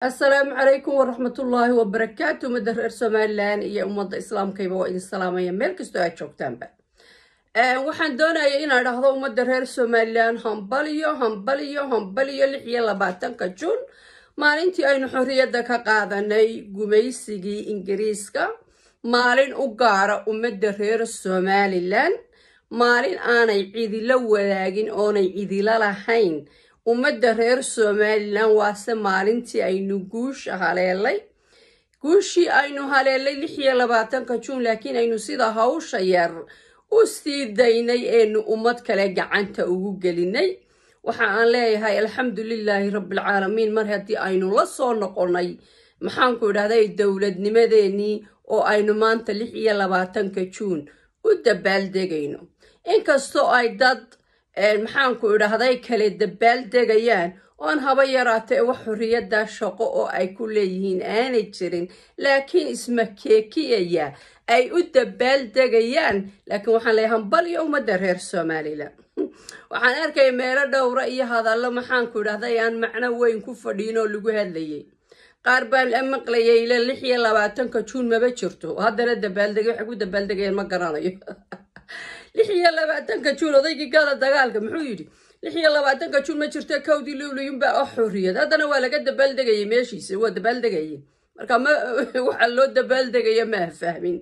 السلام عليكم ورحمة الله وبركاته. مدر سوماليلان iyo umada islaamkayba waa idin salaamaya meel kastoo aad joogtaanba. waxaan doonayaa inaan dhahdo umada reer Soomaaliland hambaliyo 26 Juun maalintii aynu xorriyadda ka qaadanay gumaysigii Ingiriiska, maalin u gaara umada reer Soomaaliland, maalin aanay cidila wadaagin oonay cidila lahayn. umada reer Soomaaliland waase maalintii aynu guusha haleelay, guushii aynu haleelay 26 Juun, laakiin aynu sida hawsha yar u sii daynay eenu ummad kale gacanta ugu gelinay. waxa aan leeyahay alxamdulilaahi rabbil caalamiin, mar haddii aynu la soo noqonay maxaan ku idhahday dowladnimadeenii oo aynu maanta 26 Juun u dabaaldegayno. inkastoo ay dad maxaan ku idhahday kale dabaaldegayaan oon haba yaraatee wax xorriyadda shaqo oo ay ku leeyihiin aanay jirin, laakiin isma keekiyaya ay u dabaaldegayaan. laakiin waxaan leeyahay hambaliyo umada reer Soomaaliland. waxaan arkay meelo dhowra iyo hadallo maxaan ku idhahday aan macno weyn ku fadhiin oo lagu hadlayay. qaar baan maqlayay 26 Juun maba jirto, haddana dabaaldegay waxay ku dabaaldegayaan ma garanayo. 26 Juun odaygii gala dagaalka muxuu yidhi 26 Juun ma jirto, kowdii luuliyun baa xorriyad, haddana waa laga dabaaldegayay meeshiisa, waa dabaaldegayay. marka waxa loo dabaaldegaya ma fahmin.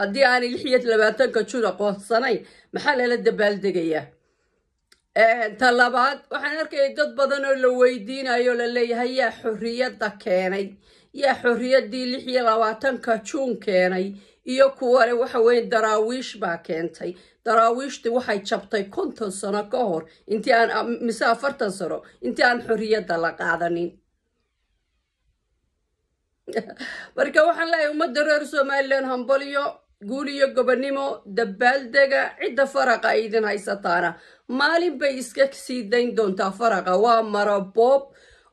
haddii aan 26 Juun aqoonsanayn maxaa lala dabaaldegayaa? talabaad waxaan arkay dad badan oo la weydiinayo la leeyahay yaa xorriyadda keenay, yaa xorriyaddii 26 Juun keenay, iyo kuwale waxa weeye daraawiish baa keentay. daraawiishtii waxay jabtay 50 sano ka hor, intii aan mise 40 sano intii aan xorriyadda la qaadanin. marka waxaan leeyahay umada reer Soomaaliland hambaliyo, guul iyo gobonimo, dabaaldega. cidda faraqa ay idin haysataana maalin bay iska sii dayn doontaa faraqa. waa maraboob,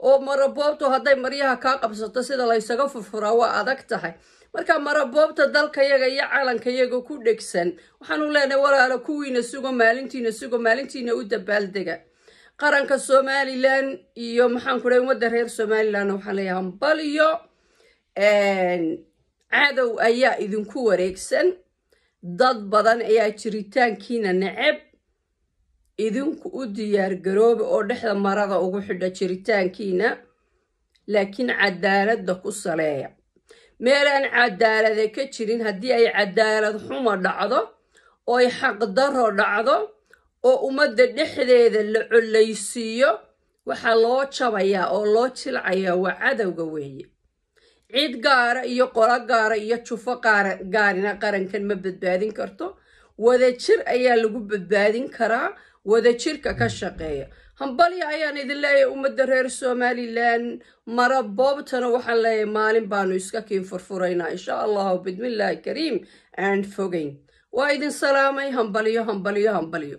oo maraboobtu hadday maryaha kaa qabsato sida laysaga furfuraa waa adag tahay. marka maraboobta dalkayaga iyo calankayaga ku dhegsan waxaanu leenahay walaalo kuwiina sugo, maalintiina u dabaaldega. qaranka Somaliland iyo maxaan ku dhahay umada reer Somaliland waxaan leeyahay hambaliyo. cadow ayaa idinku wareegsan, dad badan ayaa jiritaankiina neceb. idinku u diyaar garooba oo dhexda marada ugu xidha jiritaankiina, laakiin cadaaladda ku saleeya. meelaan cadaalada ka jirin, haddii ay cadaalad xumo dhacdo oo ay xaqdarro dhacdo oo ummadda dhexdeeda la collaysiiyo, waxaa loo jabayaa oo loo jilcayaa waa cadowga weeye. cid gaara iyo qolo gaara iyo jufo gaarina qarankan ma badbaadin karto. wadajir ayaa lagu badbaadin karaa, wadajirka ka shaqeeya. hambaliya ayaan idin leeyahay umada reer Somaliland. maraboobtana waxaan leeyahay maalin baanu iska kiin furfuraynaa insha allahu bidmillaahi kariim aan fogeyn. waa idin salaamay. hambaliyo.